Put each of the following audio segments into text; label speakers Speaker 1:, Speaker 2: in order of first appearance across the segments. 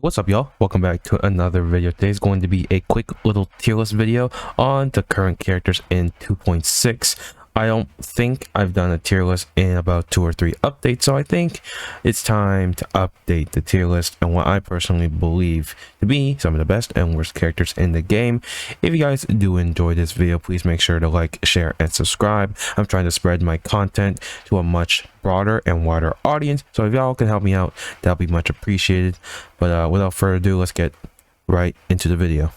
Speaker 1: What's up, y'all? Welcome back to another video. Today's going to be a quick little tier list video on the current characters in 2.6. I don't think I've done a tier list in about 2 or 3 updates, so I think it's time to update the tier list and what I personally believe to be some of the best and worst characters in the game. If you guys do enjoy this video, please make sure to like, share, and subscribe. I'm trying to spread my content to a much broader and wider audience, so if y'all can help me out, that'll be much appreciated. But without further ado, let's get right into the video.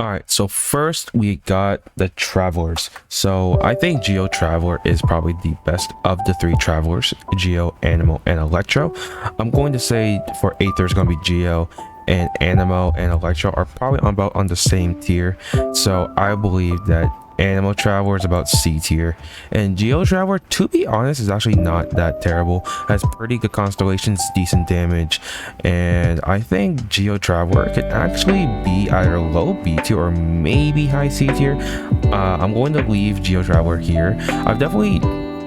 Speaker 1: Alright, so first we got the Travelers. So I think Geo Traveler is probably the best of the 3 Travelers, Geo, Animo, and Electro. I'm going to say for Aether it's going to be Geo, and Animo and Electro are probably about on the same tier. So I believe that Animo Traveler is about C tier, and Geo Traveler, to be honest, is actually not that terrible. Has pretty good constellations, decent damage, and I think Geo Traveler could actually be either low B tier or maybe high C tier. I'm going to leave Geo Traveler here. I've definitely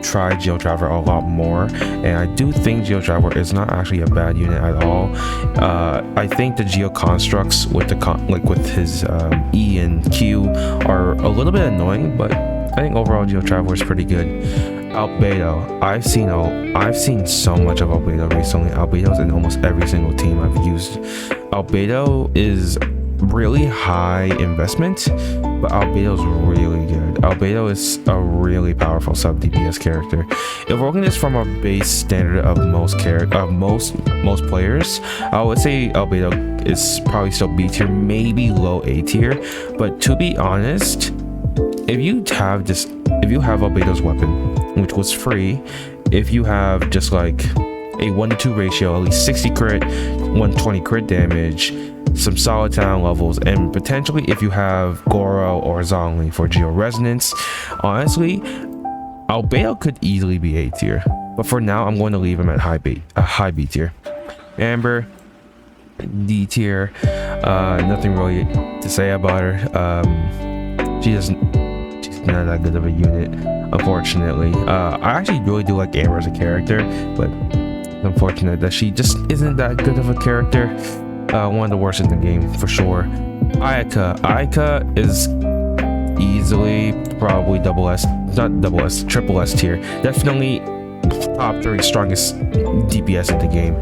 Speaker 1: tried Geo Traveler a lot more, and I do think Geo Traveler is not actually a bad unit at all. I think the Geo constructs with the with his E and Q are a little bit annoying, but I think overall Geo Traveler is pretty good. Albedo, I've seen so much of Albedo recently. Albedo's in almost every single team I've used. Albedo is really high investment, but Albedo's really good. Albedo is a really powerful sub DPS character. If we're looking at this from a base standard of most players, I would say Albedo is probably still B tier, maybe low A tier. But to be honest, if you have Albedo's weapon, which was free, if you have just like a 1-to-2 ratio, at least 60 crit, 120 crit damage, some solid talent levels, and potentially if you have Goro or Zhongli for Geo Resonance, honestly, Albedo could easily be A tier. But for now, I'm going to leave him at high B tier. Amber, D tier. Nothing really to say about her. She's not that good of a unit, unfortunately. I actually really do like Amber as a character, but it's unfortunate that she just isn't that good of a character. One of the worst in the game for sure. Ayaka is easily probably triple S tier. Definitely top 3 strongest DPS in the game.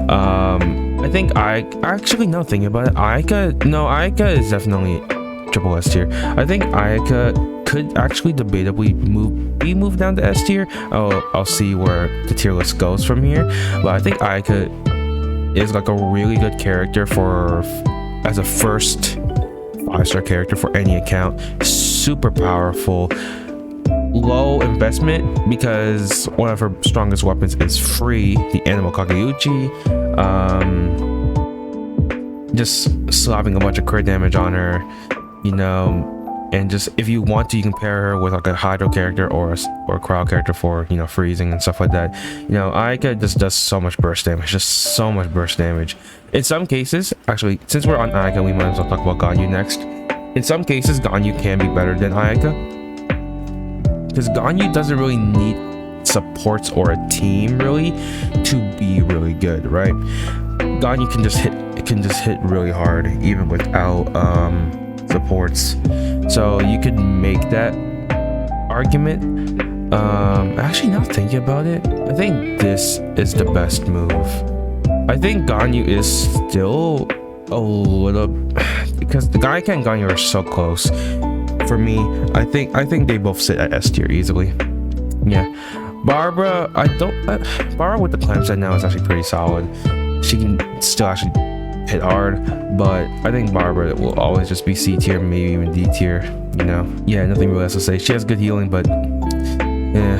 Speaker 1: I think actually, no, thinking about it, Ayaka is definitely triple S tier. I think Ayaka could actually debatably be moved down to S tier. I'll see where the tier list goes from here, but I think Ayaka is like a really good character as a first 5-star character for any account. Super powerful, low investment because one of her strongest weapons is free, the Animo Kakeuchi. Just slapping a bunch of crit damage on her, you know. And just, if you want to, you can pair her with like a Hydro character or a Crowd character for, you know, freezing and stuff like that. You know, Ayaka just does so much burst damage, just so much burst damage. In some cases, actually, since we're on Ayaka, we might as well talk about Ganyu next. In some cases, Ganyu can be better than Ayaka, because Ganyu doesn't really need supports or a team really to be really good, right? Ganyu can just hit really hard even without supports. So you could make that argument. Actually, now thinking about it, I think this is the best move. I think Ganyu is still a little, because the Gaiaka and Ganyu are so close. For me, I think they both sit at S tier easily. Yeah, Barbara, Barbara with the clamp set now is actually pretty solid. She can still actually hit hard, but I think Barbara will always just be C tier, maybe even D tier, you know. Yeah, nothing really else to say. She has good healing, but yeah,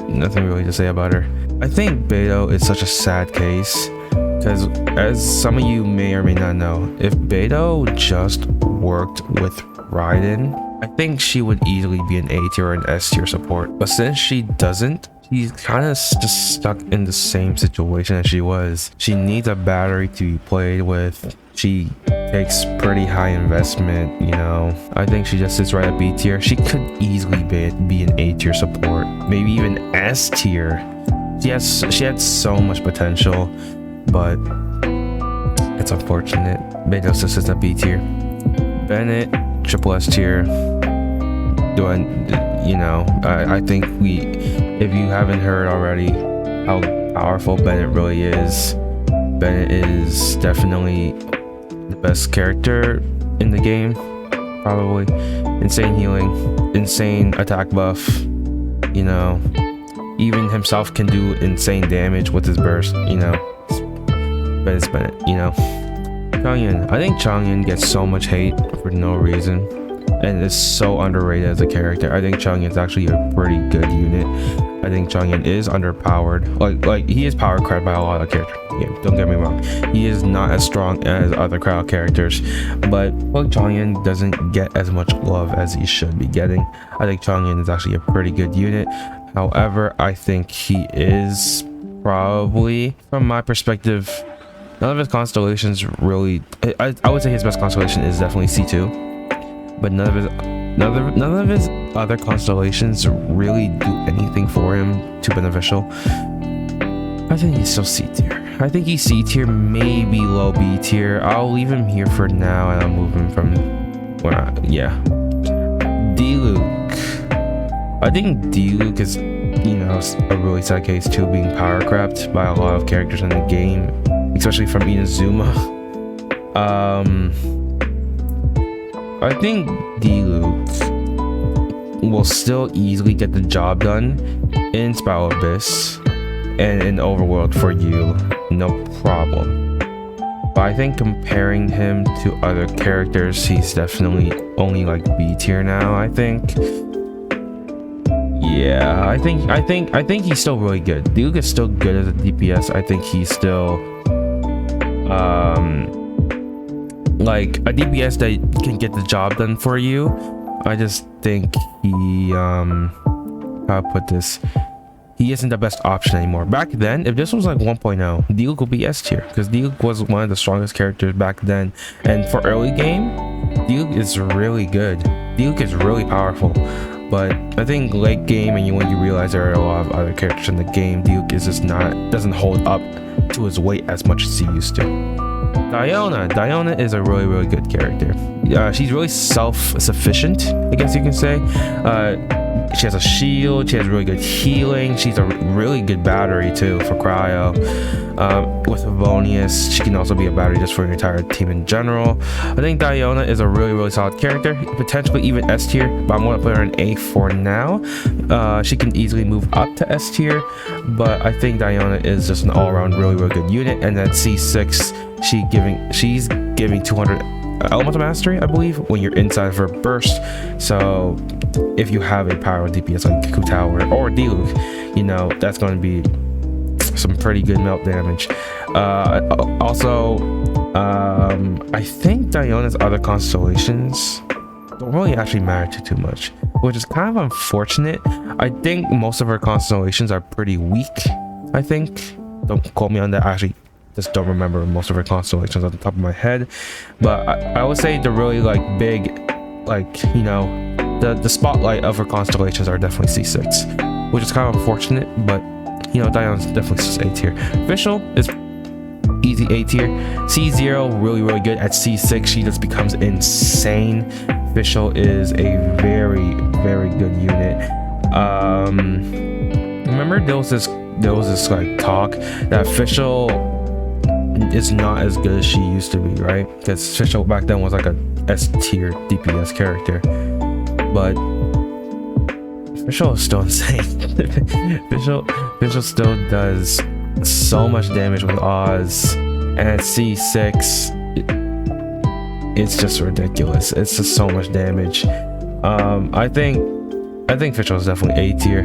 Speaker 1: nothing really to say about her. I think Beidou is such a sad case, because as some of you may or may not know, if Beidou just worked with Raiden, I think she would easily be an A tier or an S tier support. But since she doesn't, she's kind of just stuck in the same situation as she was. She needs a battery to be played with. She takes pretty high investment, you know. I think she just sits right at B tier. She could easily be an A tier support, maybe even S tier. She had so much potential. but it's unfortunate. Betos is a B tier. Bennett, triple S tier. I think if you haven't heard already how powerful Bennett really is, Bennett is definitely the best character in the game, probably. Insane healing, insane attack buff, even himself can do insane damage with his burst, but it's Bennett, Chang'an. I think Chang'an gets so much hate for no reason and is so underrated as a character. I think Chang'an is actually a pretty good unit. I think Chang'an is underpowered. Like he is power cred by a lot of characters. Yeah, don't get me wrong. He is not as strong as other crowd characters, but Chang'an doesn't get as much love as he should be getting. I think Chang'an is actually a pretty good unit. However, I think he is probably, from my perspective, none of his constellations really. I would say his best constellation is definitely C2, but none of his other constellations really do anything for him too beneficial. I think he's still C tier. I think he's C tier, maybe low B tier. I'll leave him here for now, and I'll move him from. D-Luke. I think D-Luke is, a really sad case too, being power crept by a lot of characters in the game, especially from Inazuma. I think D-Luke will still easily get the job done in Spiral Abyss and in Overworld for you, no problem. But I think comparing him to other characters, he's definitely only like B tier now. I think he's still really good. D-Luke is still good as a DPS. I think he's still like a DPS that can get the job done for you. I just think he how to put this, he isn't the best option anymore. Back then, if this was like 1.0, D-Luke would be S tier, because D-Luke was one of the strongest characters back then, and for early game, D-Luke is really good. D-Luke is really powerful. But I think late game, and when you realize there are a lot of other characters in the game, D-Luke is just doesn't hold up to his weight as much as he used to. Diona is a really, really good character. She's really self-sufficient, I guess you can say. She has a shield, she has really good healing, she's a really good battery too for cryo. With Avonius, she can also be a battery just for your entire team in general. I think Diona is a really, really solid character, potentially even S tier, but I'm going to put her in A for now. She can easily move up to S tier, but I think Diona is just an all-around really, really good unit. And then C6, she's giving 200 elemental mastery, I believe, when you're inside of her burst. So if you have a power DPS like Hu Tao or D-Luke, that's going to be some pretty good melt damage. I think Diona's other constellations don't really actually matter too much, which is kind of unfortunate. I think most of her constellations are pretty weak. I think, don't quote me on that. I actually just don't remember most of her constellations off the top of my head, but I would say the really big, the spotlight of her constellations are definitely C6, which is kind of unfortunate, but Diona's definitely just A tier. Fischl is easy A tier. C0 really, really good. At C6 she just becomes insane. Fischl is a very, very good unit. Remember there was this talk that Fischl is not as good as she used to be, right? Because Fischl back then was like a S tier DPS character, but Fischl is still insane. Fischl still does so much damage with Oz, and at C6 it's just ridiculous. It's just so much damage. I think Fischl is definitely A tier.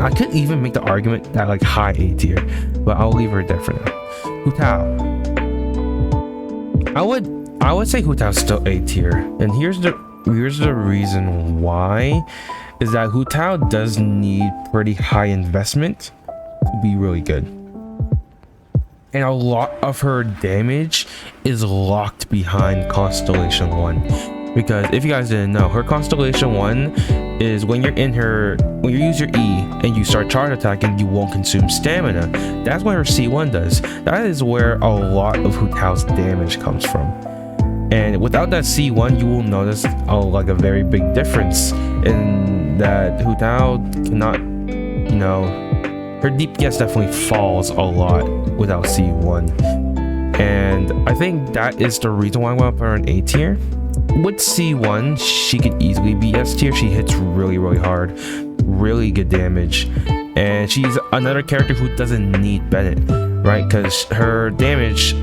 Speaker 1: I could even make the argument that high A tier, but I'll leave her there for now. Hu Tao. I would say Hu Tao is still A tier, and here's the reason why, is that Hu Tao does need pretty high investment to be really good, and a lot of her damage is locked behind Constellation 1. because if you guys didn't know, her Constellation 1 is when you use your E and you start charge attacking, you won't consume stamina. That's what her C1 does. That is where a lot of Hu Tao's damage comes from. And without that C1, you will notice like a very big difference in that Hu Tao cannot, you know, her DPS definitely falls a lot without C1. And I think that is the reason why I want to put her in A tier. With C1, she could easily be S tier. She hits really, really hard, really good damage. And she's another character who doesn't need Bennett, right? Because her damage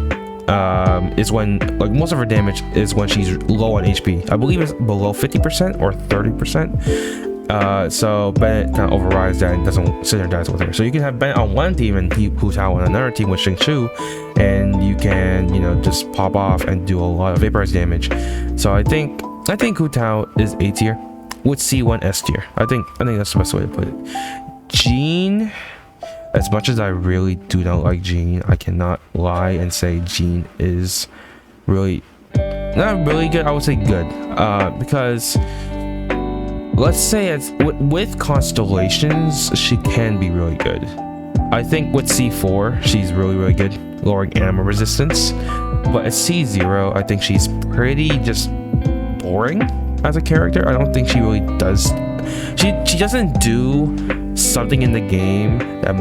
Speaker 1: is when, like, most of her damage is when she's low on HP. I believe it's below 50% or 30%. So Bennett kind of overrides that and doesn't synergize with her. So you can have Bennett on one team and Hu Tao on another team with Xingqiu, and you can, you know, just pop off and do a lot of vaporize damage. So I think Hu Tao is A tier with C1 S tier. I think that's the best way to put it. Jean, as much as I really do not like Jean, I cannot lie and say Jean is really not really good. I would say good, because let's say with constellations, she can be really good. I think with C4, she's really, really good, lowering animal resistance. But at C0, I think she's pretty just boring as a character. I don't think she really does. She doesn't do something in the game that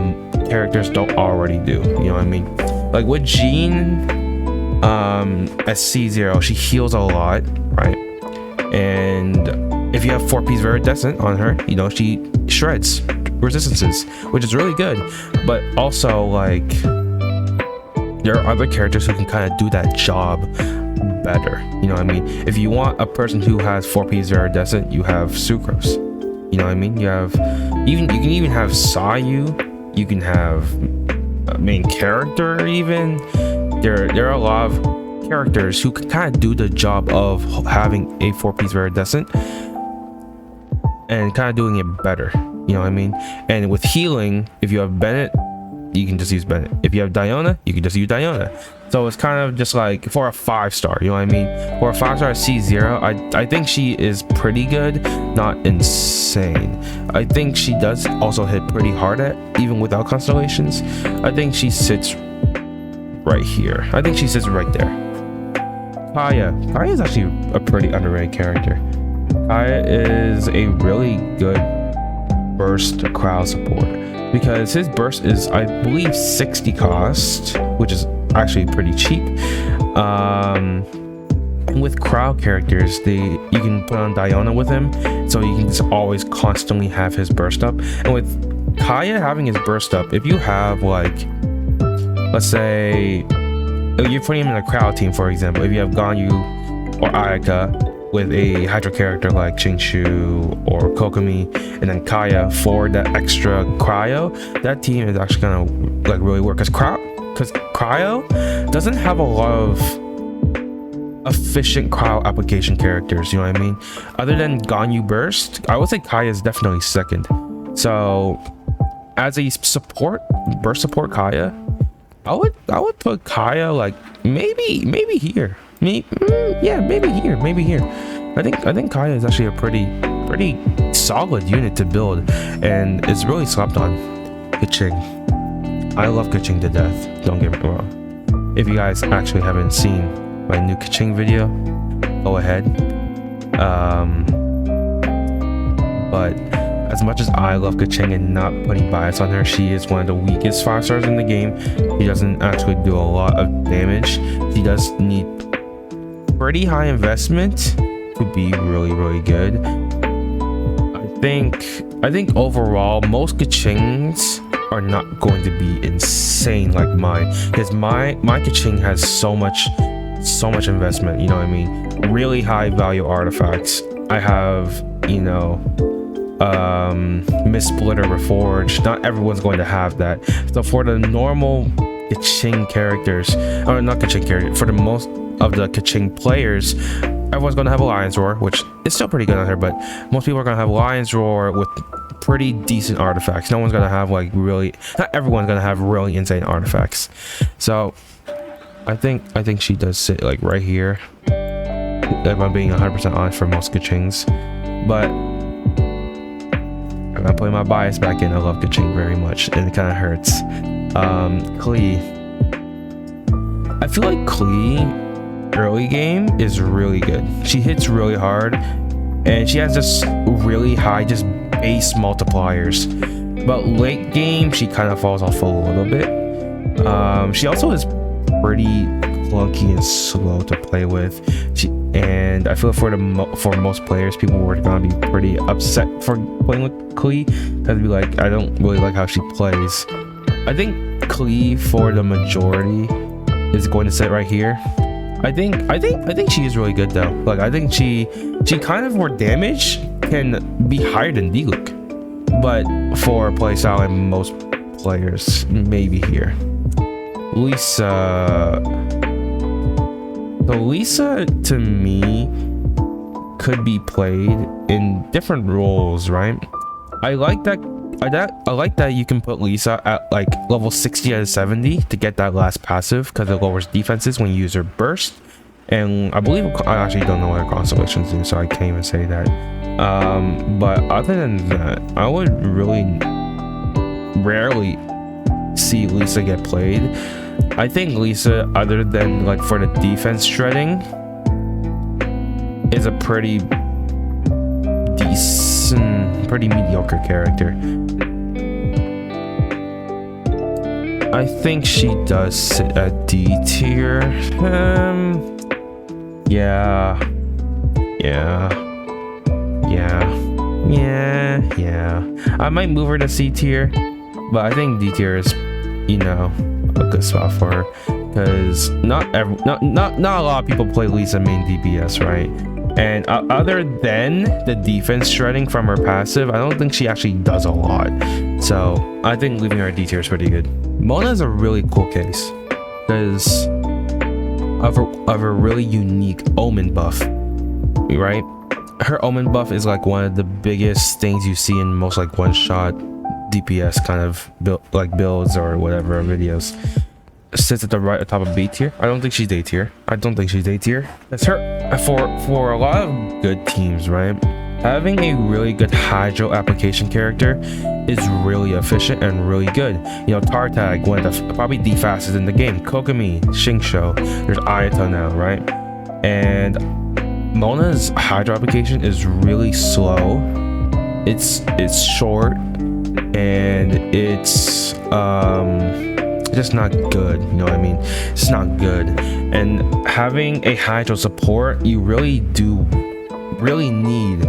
Speaker 1: characters don't already do. You know what I mean? Like with Jean, at C0, she heals a lot, right? And if you have 4-piece Viridescent on her, you know, she shreds resistances, which is really good. But also, like, there are other characters who can kind of do that job better. You know what I mean? If you want a person who has 4-piece Viridescent, you have Sucrose. You know what I mean? You can even have Sayu. You can have a main character even. There are a lot of characters who can kind of do the job of having a 4-piece Viridescent and kind of doing it better. You know what I mean? And with healing, if you have Bennett, you can just use Bennett. If you have Diona, you can just use Diona. So it's kind of just like for a 5-star, you know what I mean? For a 5-star C0, I think she is pretty good, not insane. I think she does also hit pretty hard at, even without constellations. I think she sits right here. I think she sits right there. Kaya is actually a pretty underrated character. Kaya is a really good burst crowd support because his burst is, I believe, 60 cost, which is actually pretty cheap. With crowd characters, you can put on Diona with him, so you can just always constantly have his burst up. And with Kaya having his burst up, if you have, like, let's say you're putting him in a crowd team, for example, if you have Ganyu or Ayaka with a Hydra character like Xingqiu or Kokomi, and then Kaya for that extra cryo, that team is actually gonna like really work. Because cryo doesn't have a lot of efficient cryo application characters, you know what I mean? Other than Ganyu burst, I would say Kaya is definitely second. So as a burst support Kaya, I would put Kaya like maybe here. Maybe here. I think Kaya is actually a pretty solid unit to build, and it's really slept on. Keqing. I love Keqing to death. Don't get me wrong. If you guys actually haven't seen my new Keqing video, go ahead. But as much as I love Keqing and not putting bias on her, she is one of the weakest 5-stars in the game. She doesn't actually do a lot of damage. She does need pretty high investment to be really good. I think overall most Keqings are not going to be insane like mine, because my Keqing has so much investment, you know what I mean? Really high value artifacts. I have, you know, Mist Splitter Reforged. Not everyone's going to have that. So for the normal Keqing characters, or not Keqing characters, for the most of the Keqing players, everyone's going to have a Lion's Roar, which is still pretty good on her, but most people are going to have Lion's Roar with pretty decent artifacts. No one's going to have like not everyone's going to have really insane artifacts. So I think she does sit like right here. if I'm being 100% honest, for most Kachings. But I'm gonna put my bias back in. I love Kaching very much, and it kind of hurts. Klee. I feel like Klee early game is really good. She hits really hard, and she has just really high just base multipliers. But late game, she kind of falls off a little bit. She also is pretty clunky and slow to play with. And I feel for most players, people were gonna be pretty upset for playing with Klee. They'd be like, I don't really like how she plays. I think Klee for the majority is going to sit right here. I think she is really good though. Like I think she kind of for damage can be higher than Diluc, but for playstyle and most players, maybe here. Lisa. So Lisa to me could be played in different roles, right? I like that you can put Lisa at like level 60 out of 70 to get that last passive because it lowers defenses when you use her burst. And I actually don't know what her constellations do, so I can't even say that. But other than that, I would really rarely see Lisa get played. I think Lisa, other than like for the defense shredding, is a pretty decent, pretty mediocre character. I think she does sit at D tier. Yeah. I might move her to C tier, but I think D tier is, you know, a good spot for her because not a lot of people play Lisa main DPS, right? And other than the defense shredding from her passive, I don't think she actually does a lot. So I think leaving her at D tier is pretty good. Mona is a really cool case because of a really unique omen buff, right? Her omen buff is like one of the biggest things you see in most like one-shot DPS kind of builds or whatever videos. Sits at the right at top of B tier. I don't think she's A tier. That's her for a lot of good teams, right? Having a really good hydro application character is really efficient and really good. You know, Tartag, one of probably the fastest in the game. Kokomi, Shingsho, there's Ayato now, right? And Mona's hydro application is really slow. It's short and it's just not good, you know what I mean? It's not good. And having a hydro support, you really need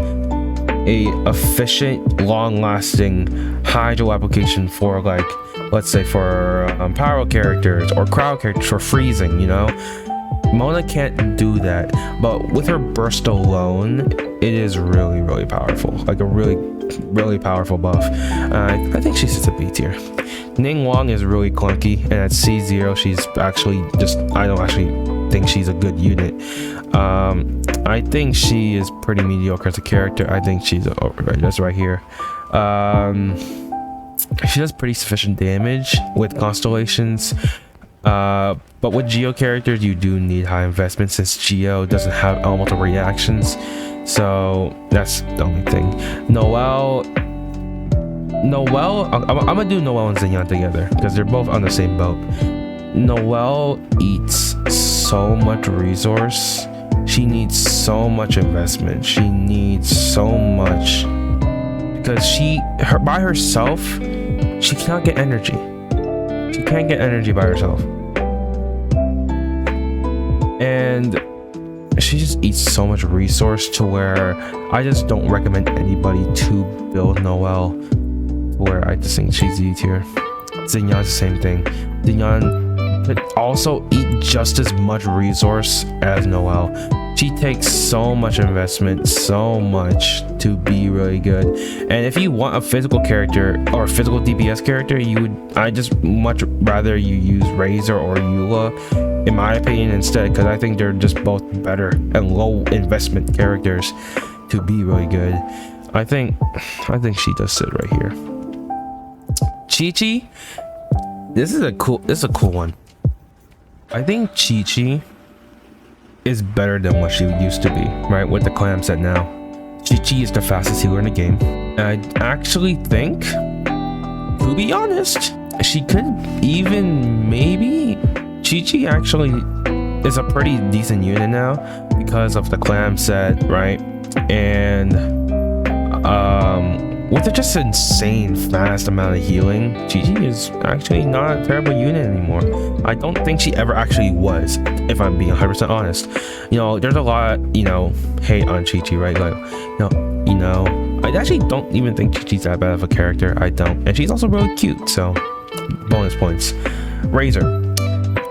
Speaker 1: a efficient, long-lasting hydro application for, like, let's say for power characters or crowd characters for freezing, you know? Mona can't do that, but with her burst alone, it is really, really powerful. Like a really powerful buff. I think she sits at B tier. Ning Wong is really clunky, and at C0 she's actually I don't actually think she's a good unit. I think she is pretty mediocre as a character. I think she's just right here. She does pretty sufficient damage with constellations, but with Geo characters you do need high investment since Geo doesn't have elemental reactions, so that's the only thing. Noelle, I'm gonna do Noelle and Xinyan together because they're both on the same boat. Noelle eats so much resource. She needs so much investment. She needs so much because by herself, she cannot get energy. She can't get energy by herself, and she just eats so much resource to where I just don't recommend anybody to build Noelle. Where I just think she's D tier. Xinyan's the same thing. Xinyan could also eat just as much resource as Noelle. She takes so much investment, so much to be really good. And if you want a physical character or a physical DPS character, I just much rather you use Razor or Eula, in my opinion, instead, because I think they're just both better and low investment characters to be really good. I think she does sit right here. Chi-Chi, this is a cool one. I think Chi-Chi is better than what she used to be, right? With the clam set now. Chi-Chi is the fastest healer in the game. I actually think, to be honest, she could even maybe... Chi-Chi actually is a pretty decent unit now because of the clam set, right? And with just insane fast amount of healing, Chi-Chi is actually not a terrible unit anymore. I don't think she ever actually was, if I'm being 100% honest. You know, there's a lot, you know, hate on Chi-Chi, right? Like, you know, I actually don't even think Chi-Chi's that bad of a character. I don't. And she's also really cute, so bonus points. Razor.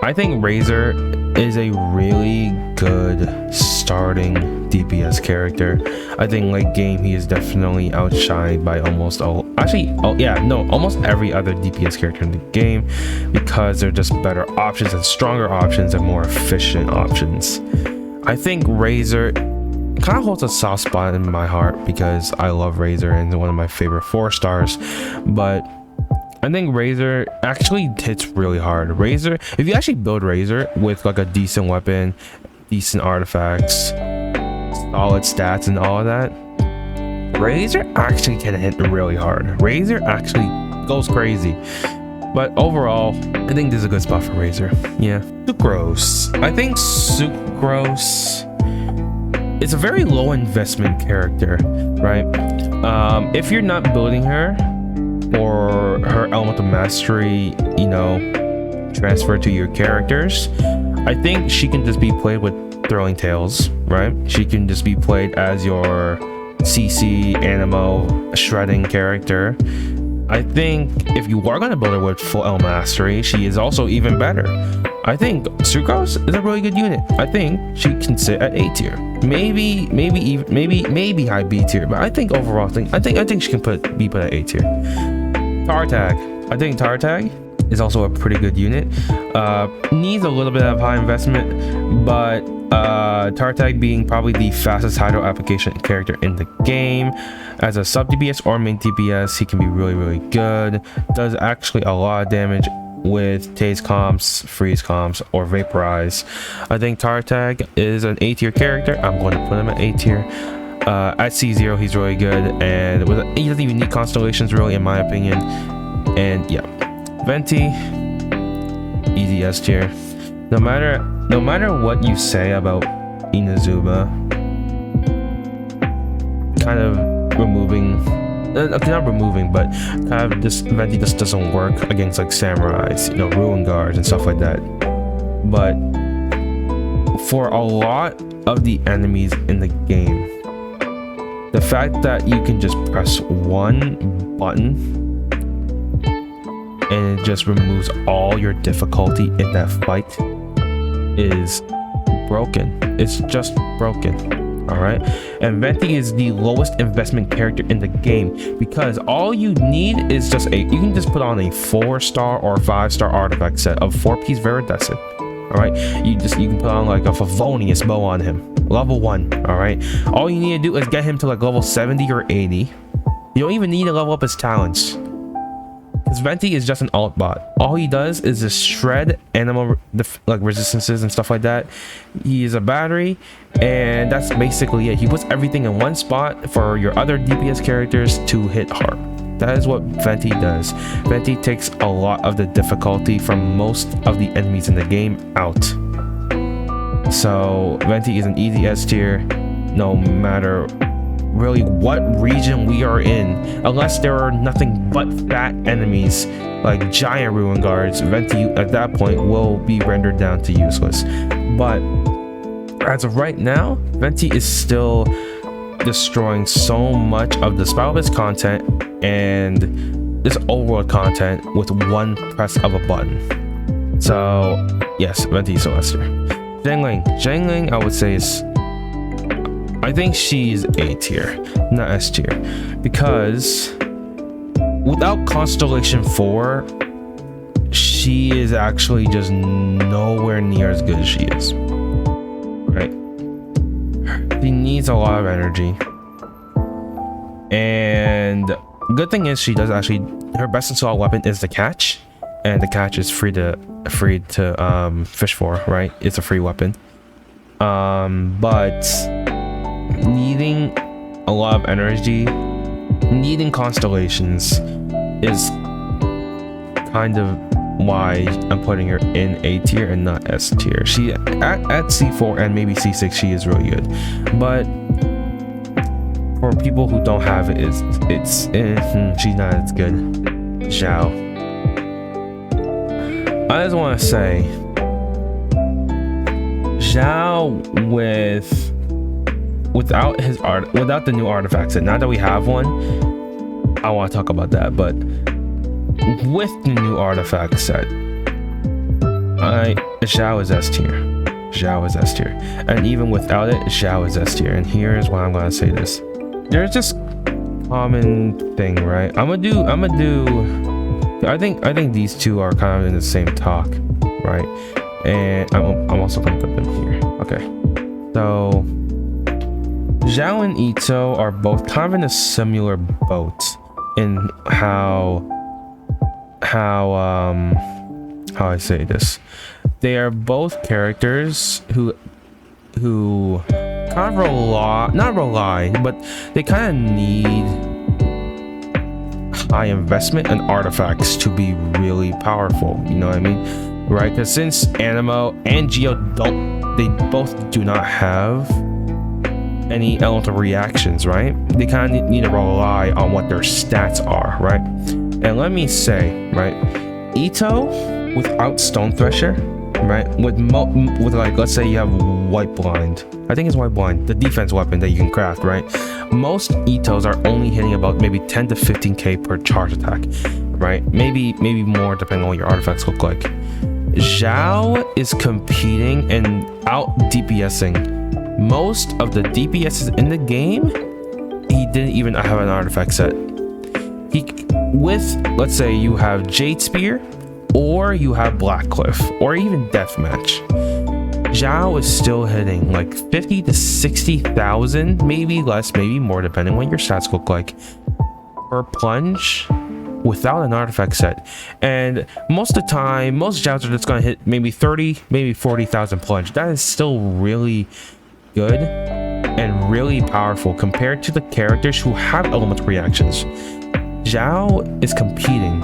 Speaker 1: I think Razor is a really good starting DPS character. I think late game he is definitely outshined by almost almost every other DPS character in the game because they're just better options and stronger options and more efficient options. I think Razor kind of holds a soft spot in my heart because I love Razor and it's one of my favorite 4-stars, but I think Razor actually hits really hard. Razor, if you actually build Razor with like a decent weapon, decent artifacts, solid stats and all of that, Razor actually can hit really hard. Razor actually goes crazy. But overall, I think this is a good spot for Razor. Yeah. Sucrose. I think Sucrose is a very low investment character, right? If you're not building her or her element of mastery, you know, transfer to your characters, I think she can just be played with throwing tails, right? She can just be played as your CC Animo shredding character. I think if you are going to build her with full L mastery, she is also even better. I think Sucrose is a really good unit. I think she can sit at A tier, maybe high B tier, but I think overall, I think she can be put at A tier. Tartag. I think Tartag is also a pretty good unit. Needs a little bit of high investment, but Tartag being probably the fastest hydro application character in the game. As a sub DPS or main DPS, he can be really good. Does actually a lot of damage with Tase comps, freeze comps, or vaporize. I think Tartag is an A tier character. I'm going to put him at A tier. At C0 he's really good, and he doesn't even need constellations really in my opinion. And yeah, Venti, easy S tier. No matter what you say about Inazuma, kind of removing, not removing, but kind of this Venti just doesn't work against like samurais, you know, ruin guards and stuff like that. But for a lot of the enemies in the game, the fact that you can just press one button and it just removes all your difficulty in that fight is broken. It's just broken. All right, and Venti is the lowest investment character in the game because all you need is just you can just put on a 4-star or 5-star artifact set of 4-piece Viridescent. All right, you can put on like a Favonius bow on him, level 1. All right, all you need to do is get him to like level 70 or 80. You don't even need to level up his talents, because Venti is just an alt bot. All he does is just shred animal like resistances and stuff like that. He is a battery, and that's basically it. He puts everything in one spot for your other DPS characters to hit hard. That is what Venti does. Venti takes a lot of the difficulty from most of the enemies in the game out. So Venti is an easy S tier, no matter really what region we are in, unless there are nothing but fat enemies like giant ruin guards. Venti at that point will be rendered down to useless. But as of right now, Venti is still destroying so much of the Spellbiz content and this overworld content with one press of a button. So yes, Venti is so S tier. Zhengling I would say is, I think she's A tier, not S tier, because without Constellation 4, she is actually just nowhere near as good as she is. Right? She needs a lot of energy, and good thing is she does actually, her best installed weapon is the catch, and the catch is free to fish for, right? It's a free weapon. But needing a lot of energy, needing constellations is kind of why I'm putting her in A tier and not S tier. She at C4 and maybe C6 she is really good, but for people who don't have it, she's not as good. Zhao. I just want to say, Zhao without the new artifacts, and now that we have one, I want to talk about that. But with the new artifact set, Zhao is S tier. Zhao is S tier, and even without it, Zhao is S tier. And here's why I'm gonna say this. There's just common thing, right? I think these two are kind of in the same talk, right? And I'm also gonna put them here. Okay, so Zhao and Ito are both kind of in a similar boat in how I say this. They are both characters who kind of not rely, but they kind of need high investment and artifacts to be really powerful. You know what I mean? Right? Because since Animo and Geo both do not have any elemental reactions, right? They kind of need to rely on what their stats are, right? And let me say, right, Ito without Stone Thresher, right, with like, let's say you have White Blind, I think it's White Blind, the defense weapon that you can craft, right? Most Itos are only hitting about maybe 10 to 15k per charge attack, right? Maybe more depending on what your artifacts look like. Zhao is competing and out DPSing most of the DPSs in the game. He didn't even have an artifact set. Let's say you have Jade Spear, or you have Black Cliff, or even Deathmatch. Zhao is still hitting like 50 to 60,000, maybe less, maybe more, depending on what your stats look like, per plunge without an artifact set. And most of the time, most Zhaos are just gonna hit maybe 30, maybe 40,000 plunge. That is still really good and really powerful compared to the characters who have elemental reactions. Zhao is competing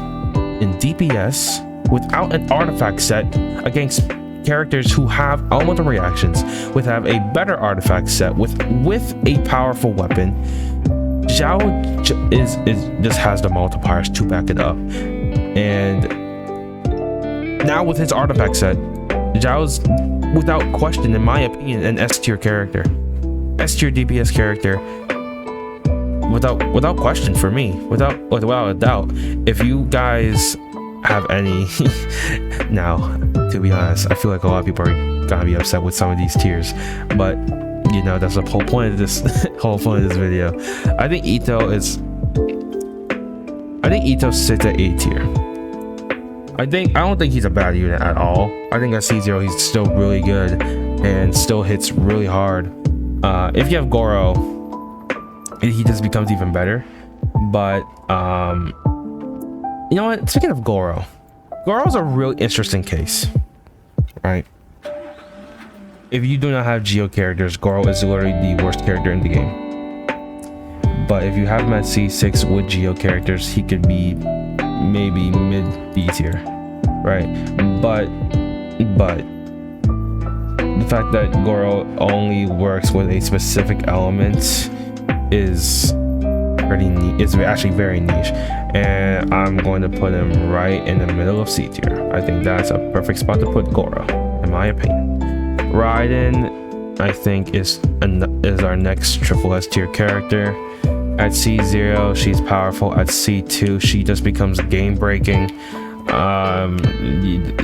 Speaker 1: in DPS without an artifact set against characters who have elemental reactions, have a better artifact set with a powerful weapon. Zhao just has the multipliers to back it up. And now with his artifact set, Zhao's without question, in my opinion, an S tier character, S tier DPS character, without question for me, without a doubt. If you guys have any now, to be honest, I feel like a lot of people are gonna be upset with some of these tiers, but you know, that's the whole point of this video. I think Ito sits at A tier. I don't think he's a bad unit at all. I think at C0 he's still really good and still hits really hard. If you have Goro, he just becomes even better. But you know what? Speaking of Goro's a really interesting case, right? If you do not have Geo characters, Goro is literally the worst character in the game. But if you have him at C6 with Geo characters, he could be maybe mid B tier, right? But the fact that Goro only works with a specific element is pretty neat. It's actually very niche, and I'm going to put him right in the middle of C tier. I think that's a perfect spot to put Goro, in my opinion. Raiden, I think, is our next triple S tier character. At C0, she's powerful. At C2, she just becomes game breaking.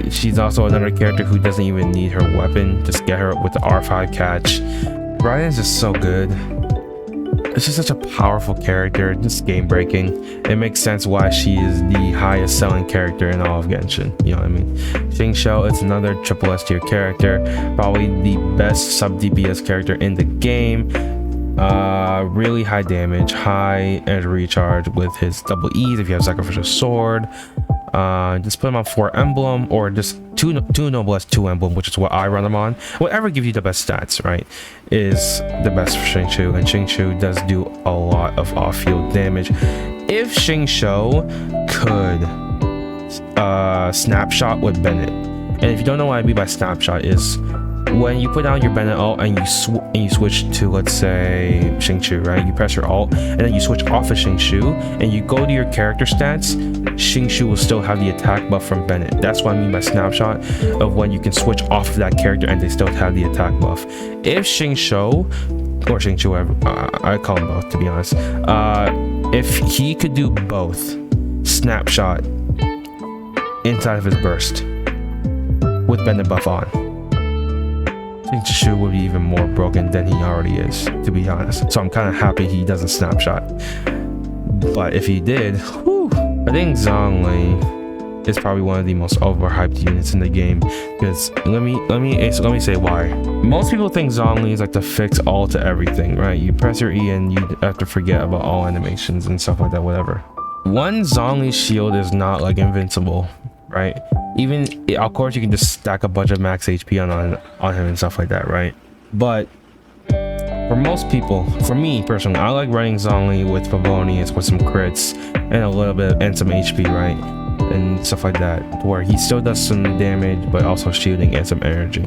Speaker 1: She's also another character who doesn't even need her weapon. Just get her with the R5 catch. Raiden's just so good. It's just such a powerful character, just game breaking. It makes sense why she is the highest selling character in all of Genshin. You know what I mean? Xingqiu is another triple S tier character, probably the best sub DPS character in the game. Really high damage, high energy recharge with his double E's if you have Sacrificial Sword. Just put him on 4 emblem, or just two noblesse 2 emblem, which is what I run him on. Whatever gives you the best stats, right, is the best for Xingqiu, and Xingqiu does do a lot of off-field damage. If Xingqiu could snapshot with Bennett, and if you don't know what I mean by snapshot, is when you put down your Bennett ult and you switch to, let's say, Xingqiu, right? You press your ult and then you switch off of Xingqiu and you go to your character stats, Xingqiu will still have the attack buff from Bennett. That's what I mean by snapshot, of when you can switch off of that character and they still have the attack buff. If Xingqiu, or Xingqiu, I call him both to be honest, if he could do both snapshot inside of his burst with Bennett buff on, Xingqiu would be even more broken than he already is, to be honest. So I'm kind of happy he doesn't snapshot. But if he did, whew, I think Zhongli is probably one of the most overhyped units in the game. Because let me say why. Most people think Zhongli is like the fix all to everything, right? You press your E and you have to forget about all animations and stuff like that, whatever. One Zhongli shield is not like invincible, right? Even, of course, you can just stack a bunch of max HP on him and stuff like that, right? But for most people, for me personally, I like running Zhongli with Favonius with some crits and a little bit and some HP, right? And stuff like that, where he still does some damage but also shielding and some energy.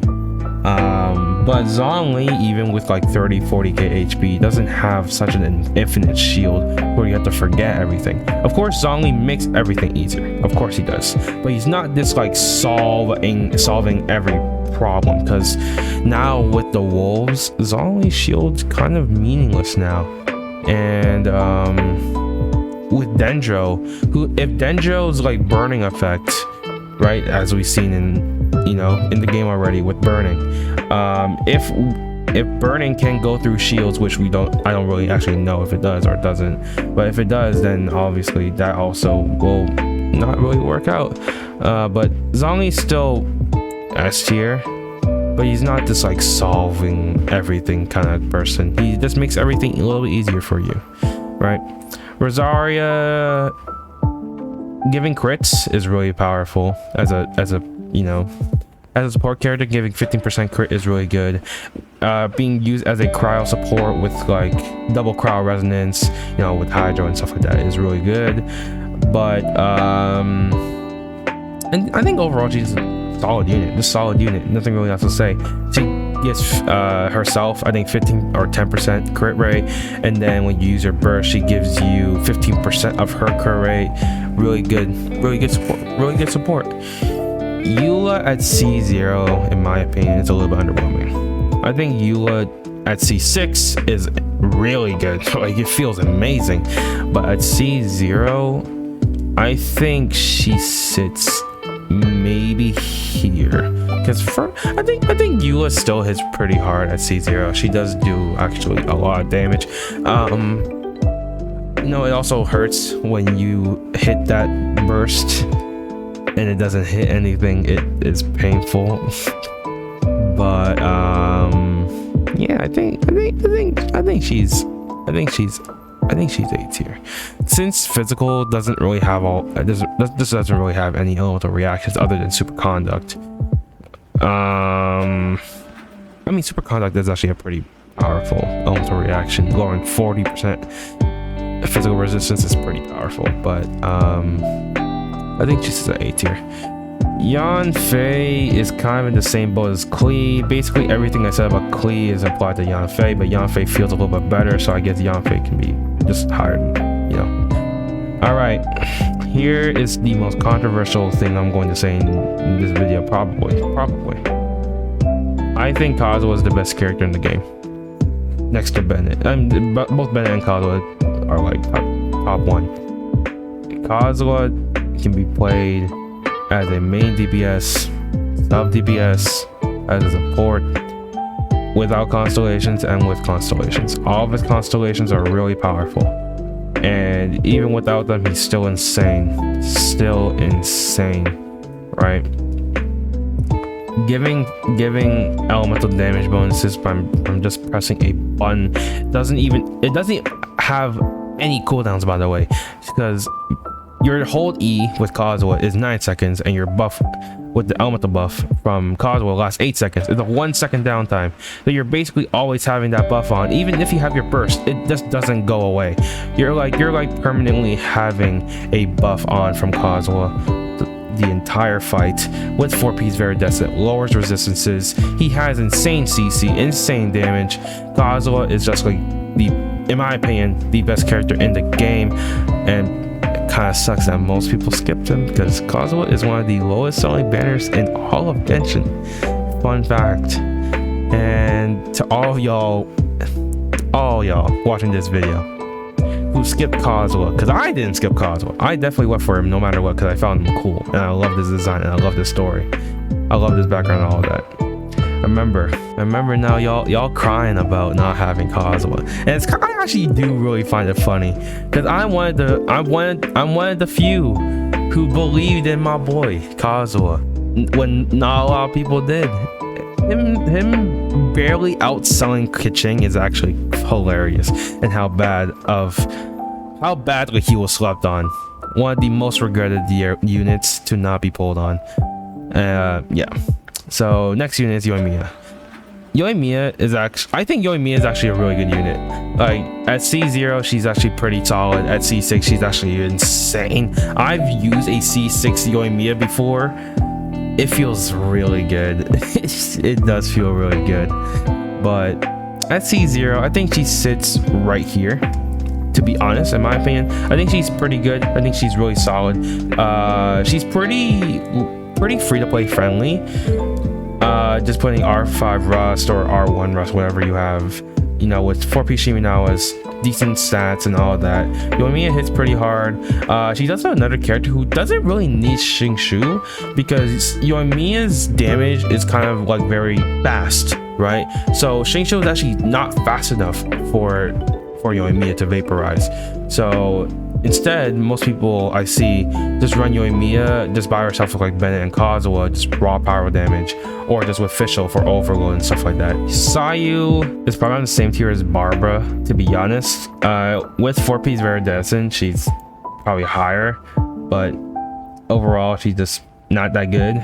Speaker 1: But Zhongli, even with like 30-40k HP, doesn't have such an infinite shield where you have to forget everything. Of course, Zhongli makes everything easier. Of course he does. But he's not this like solving every problem, because now with the wolves, Zhongli's shield's kind of meaningless now. And with Dendro, if Dendro's like burning effect, right, as we've seen in the game already with burning, if burning can go through shields, which I don't really actually know if it does or it doesn't, but if it does, then obviously that also will not really work out. But Zhongli's still S tier, but he's not this like solving everything kind of person. He just makes everything a little bit easier for you, right? Rosaria giving crits is really powerful as a support character. Giving 15% crit is really good. Being used as a cryo support with like double cryo resonance, with hydro and stuff like that, is really good. But and I think overall she's a solid unit, nothing really else to say. She gives herself, I think, 15 or 10% crit rate, and then when you use her burst, she gives you 15% of her crit rate. Really good support. Eula at C0, in my opinion, is a little bit underwhelming. I think Eula at C6 is really good. Like, it feels amazing. But at C0, I think she sits maybe here. Because I think Eula still hits pretty hard at C0. She does do actually a lot of damage. It also hurts when you hit that burst and it doesn't hit anything. It is painful. But yeah, I think she's A tier. Since physical doesn't really have this doesn't really have any elemental reactions other than superconduct. I mean, superconduct is actually a pretty powerful elemental reaction. Lowering 40% physical resistance is pretty powerful, but I think she's an A tier. Yanfei is kind of in the same boat as Klee. Basically everything I said about Klee is applied to Yanfei, but Yanfei feels a little bit better, so I guess Yanfei can be just higher, Alright, here is the most controversial thing I'm going to say in this video, probably. I think Kazuha is the best character in the game, next to Bennett. Both Bennett and Kazuha are like top one. Kazuha can be played as a main DPS, sub DPS, as a support, without constellations and with constellations. All of his constellations are really powerful, and even without them, he's still insane, right? giving elemental damage bonuses from just pressing a button. It doesn't have any cooldowns, by the way, because your hold E with Kazuha is 9 seconds, and your buff with the elemental buff from Kazuha lasts 8 seconds. It's a 1 second downtime, so you're basically always having that buff on. Even if you have your burst, it just doesn't go away. You're like permanently having a buff on from Kazuha the entire fight. With 4P's Viridescent, lowers resistances. He has insane CC, insane damage. Kazuha is just like in my opinion, the best character in the game, and it kind of sucks that most people skipped him because Kazuha is one of the lowest selling banners in all of Genshin. Fun fact. And to all y'all watching this video who skipped Kazuha, because I didn't skip Kazuha. I definitely went for him no matter what because I found him cool and I love his design and I love his story. I love his background and all that. Remember now y'all crying about not having Kazuha, and I actually do really find it funny because I'm one of the few who believed in my boy Kazuha when not a lot of people did. Him barely outselling Keqing is actually hilarious, and how badly he was slept on. One of the most regretted units to not be pulled on. Yeah. So next unit is Yoimiya. I think Yoimiya is actually a really good unit. Like at C0 she's actually pretty solid. At C6 she's actually insane. I've used a C6 Yoimiya before. It feels really good. It does feel really good. But at C0 I think she sits right here, to be honest. In my opinion, I think she's pretty good. I think she's really solid. She's pretty free-to-play friendly. Just putting R5 Rust or R1 Rust, whatever you have, you know, with 4P Shiminawa's decent stats and all that. Yoimiya hits pretty hard. She's also another character who doesn't really need Shingshu because Yoimiya's damage is kind of like very fast, right? So Shingshu is actually not fast enough for Yoimiya to vaporize. So instead, most people I see just run Yoimiya just by herself with like Bennett and Kazuha, just raw power damage, or just with Fischl for overload and stuff like that. Sayu is probably on the same tier as Barbara, to be honest. With 4P's Viridescent, she's probably higher, but overall she's just not that good.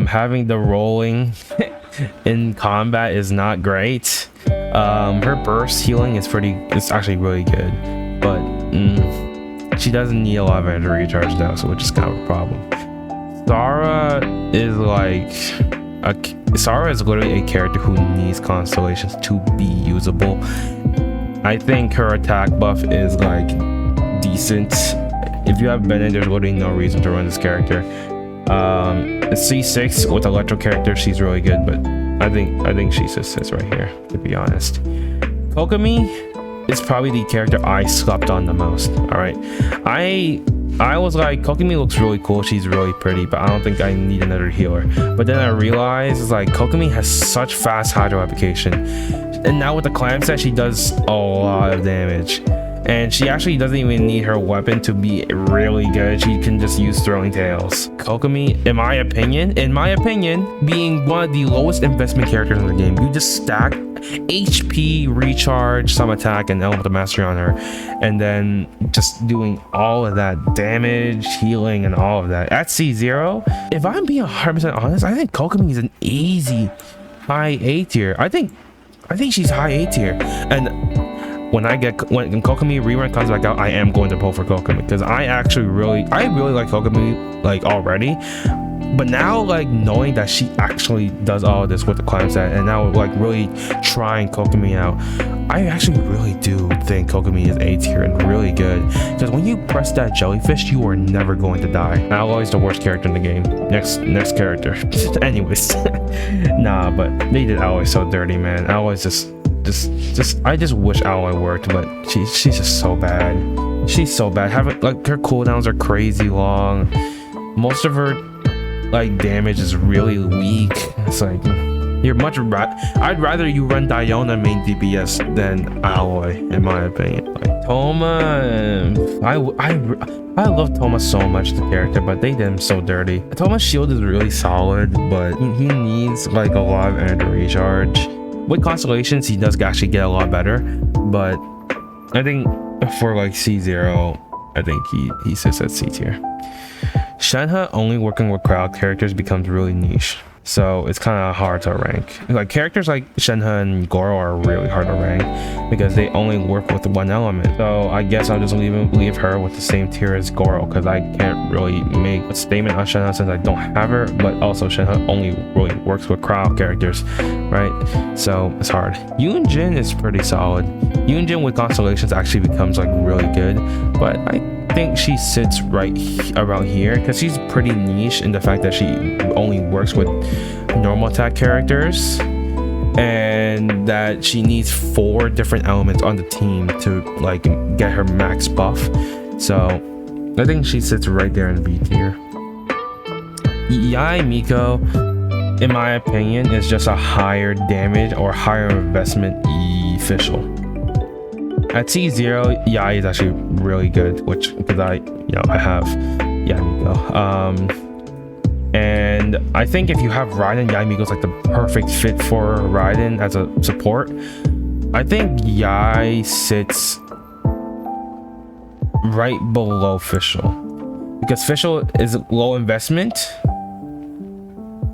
Speaker 1: Having the rolling in combat is not great. Her burst healing is actually really good, but she doesn't need a lot of energy recharge though, so which is kind of a problem. Sarah is literally a character who needs constellations to be usable. I think her attack buff is like decent. If you have Bennett, there's literally no reason to run this character. C6 with electro character, she's really good, but I think she just sits right here, to be honest. Kokomi is probably the character I slept on the most. All right, I was like, Kokomi looks really cool, she's really pretty, but I don't think I need another healer. But then I realized it's like Kokomi has such fast hydro application, and now with the clam set she does a lot of damage, and she actually doesn't even need her weapon to be really good. She can just use throwing tails. Kokomi, in my opinion, being one of the lowest investment characters in the game. You just stack HP, recharge, some attack, and elemental mastery on her, and then just doing all of that damage, healing, and all of that. At C0, if I'm being 100% honest, I think Kokomi is an easy high A tier. I think she's high A tier, and when Kokomi rerun comes back out, I am going to pull for Kokomi because I really like Kokomi like already, but now like knowing that she actually does all of this with the climb set, and now like really trying Kokomi out, I actually really do think Kokomi is A tier and really good, because when you press that jellyfish, you are never going to die. Alloy's the worst character in the game. Next character. Anyways, nah, but they did Alloy so dirty, man. Alloy's I just wish Alloy worked, but she's just so bad. She's so bad. Having like her cooldowns are crazy long. Most of her like damage is really weak. It's like I'd rather you run Diona main DPS than Alloy, in my opinion. Like Toma, I love Toma so much, the character, but they did him so dirty. Toma's shield is really solid, but he needs like a lot of energy recharge. With Constellations, he does actually get a lot better, but I think for like C0, I think he sits at C tier. Shenhe only working with crowd characters becomes really niche, so it's kind of hard to rank. Like characters like Shenhe and Goro are really hard to rank because they only work with one element. So I guess I'll just leave her with the same tier as Goro, because I can't really make a statement on Shenhe since I don't have her, but also Shenhe only really works with crowd characters, right? So it's hard. Yunjin is pretty solid. Yunjin with Constellations actually becomes like really good, but I think she sits right around here because she's pretty niche in the fact that she only works with normal attack characters, and that she needs 4 different elements on the team to like get her max buff. So I think she sits right there in B tier. Yae Miko, in my opinion, is just a higher damage or higher investment official. At C0, Yae is actually really good, which because I have Yae Miko. And I think if you have Raiden, Yae Miko is like the perfect fit for Raiden as a support. I think Yae sits right below Fischl, because Fischl is low investment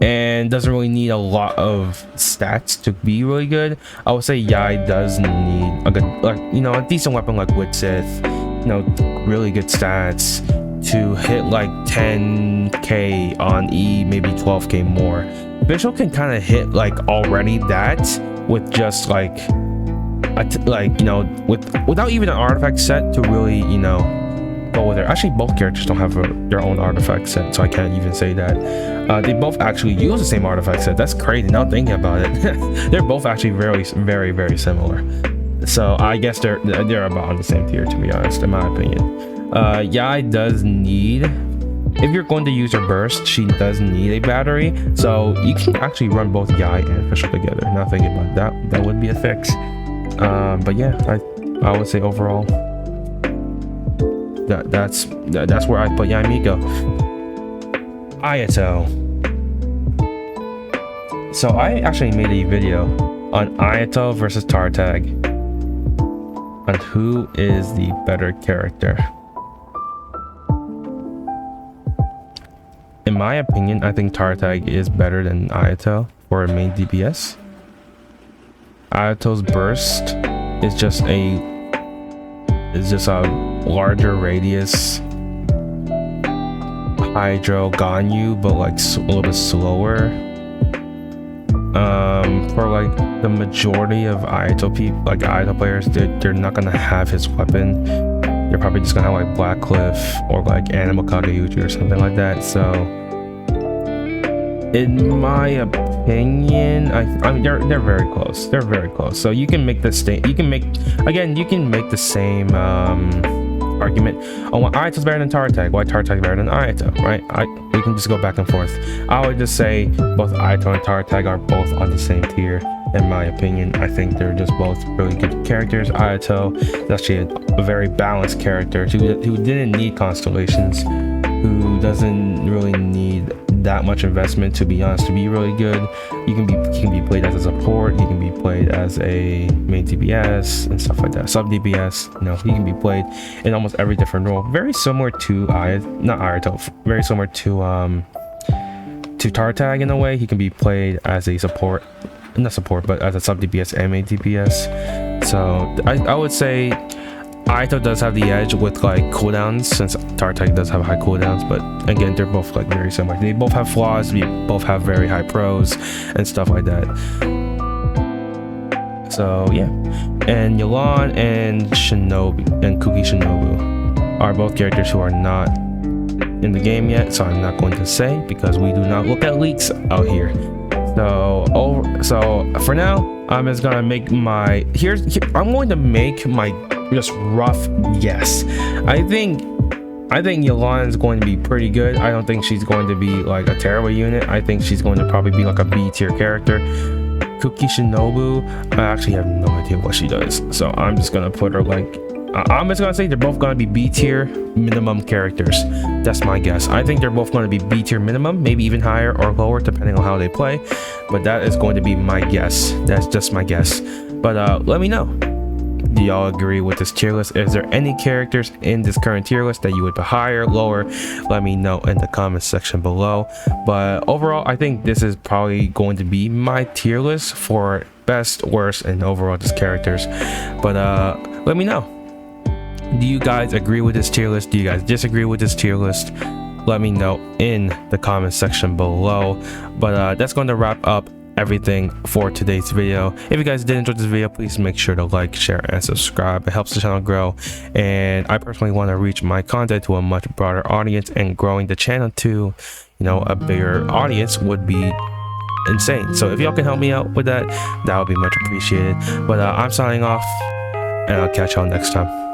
Speaker 1: and doesn't really need a lot of stats to be really good. I would say Yae does need a good, a decent weapon like Witsith, really good stats to hit like 10k on E, maybe 12k more. Fischl can kind of hit like already that with just like without even an artifact set to really go with her. Actually, both characters don't have their own artifact set, so I can't even say that. They both actually use the same artifact set. That's crazy now thinking about it. They're both actually very, very, very similar. So I guess they're about on the same tier, to be honest, in my opinion. Yae does need, if you're going to use her burst, she does need a battery. So you can actually run both Yae and Fischl together. Now thinking about that, that would be a fix. But yeah, I would say overall, that's where I put Yae Miko. Ayato. So I actually made a video on Ayato versus Tartag, on who is the better character. In my opinion, I think Tartag is better than Ayato for a main DPS. Ayato's burst is just a larger radius Hydro Ganyu, but like a little bit slower. For like the majority of Ayato people, like Ayato players, they're not gonna have his weapon. They're probably just gonna have like Black Cliff or like Animal Kageyuchi or something like that. So in my opinion, I mean they're very close. They're very close. So you can make the same argument on why Ayato's better than Tartag, why Tartag's better than Ayato, right? We can just go back and forth. I would just say both Ayato and Tartag are both on the same tier, in my opinion. I think they're just both really good characters. Ayato is actually a very balanced character who didn't need constellations, who doesn't really need that much investment, to be honest, to be really good. He can be played as a support, he can be played as a main DPS and stuff like that, sub DPS. He can be played in almost every different role, very similar to very similar to Tartag in a way. He can be played as a support, not support, but as a sub DPS and main DPS. So I would say Ayato does have the edge with like cooldowns, since Tartag does have high cooldowns, but again, they're both like very similar. They both have flaws, they both have very high pros and stuff like that. So yeah, and Yelan and Shinobi and Kuki Shinobu are both characters who are not in the game yet, so I'm not going to say, because we do not look at leaks out here. So for now, I'm just gonna make my I'm going to make my just rough guess. I think Yelan is going to be pretty good. I don't think she's going to be like a terrible unit. I think she's going to probably be like a B tier character. Cookie Shinobu, I actually have no idea what she does, so I'm just gonna put her like, I'm just gonna say they're both gonna be B tier minimum characters. That's my guess. I think they're both gonna be B tier minimum, maybe even higher or lower depending on how they play, but that is going to be my guess. That's just my guess. But let me know, do y'all agree with this tier list? Is there any characters in this current tier list that you would put higher, lower? Let me know in the comment section below. But overall, I think this is probably going to be my tier list for best, worst, and overall just characters. But let me know, do you guys agree with this tier list? Do you guys disagree with this tier list? Let me know in the comment section below. But that's going to wrap up everything for today's video. If you guys did enjoy this video, please make sure to like, share, and subscribe. It helps the channel grow, and I personally want to reach my content to a much broader audience, and growing the channel to, you know, a bigger audience would be insane. So if y'all can help me out with that, that would be much appreciated. But I'm signing off, and I'll catch y'all next time.